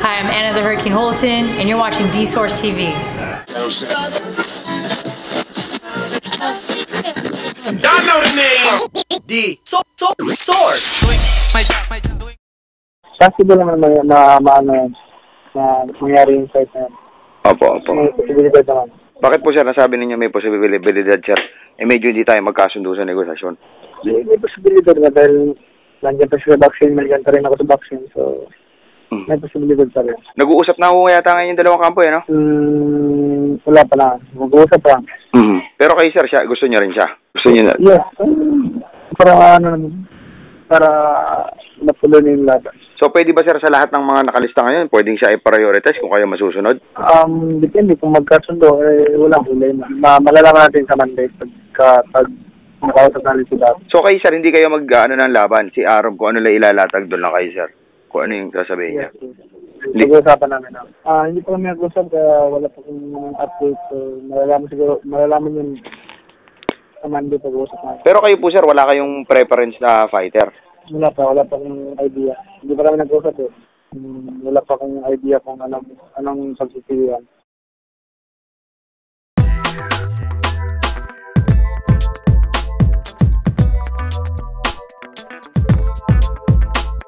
Hi, I'm Anna the Hurricane Holton, and you're watching D-Source TV. Y'all know the name. D-Source. Possible naman na mangyari yung fight na yan. Opo. May posibilidad naman. Bakit po sir, nasabi ninyo may posibilidad sir? Medyo hindi tayo magkasundo sa negosasyon. May posibilidad na dahil nandiyan pa siya sa vaccine, nandiyan pa rin ako sa vaccine, so may posibilidad pa rin. Nag-uusap na ako yata ngayon yung dalawang kampo no? Wala pa na. Mag-uusap pa. Pero kayo sir, gusto niyo rin siya? Gusto niyo na? Yes. Para matuloy na yung laban. So, pwede ba sir sa lahat ng mga nakalista ngayon, pwedeng siya i-prioritize kung kayo masusunod? Depende kung magkasundo, walang huli na. Malalaman natin sa Monday pag nakausap natin sila. So, kayo sir, hindi kayo ng laban. Si Arom, kung ano lang ilalatag doon lang kayo sir. Kung ano yung sasabihin niya. Pag-uusapan namin. Hindi pa kami nag-usap kaya wala pa kong update. So, malalaman yun sa Monday pag-uusap natin. Pero kayo po sir, wala kayong preference na fighter? Wala pa akong idea. Hindi pa kami nag-usap eh. Wala pa akong idea kung anong pagpipilian.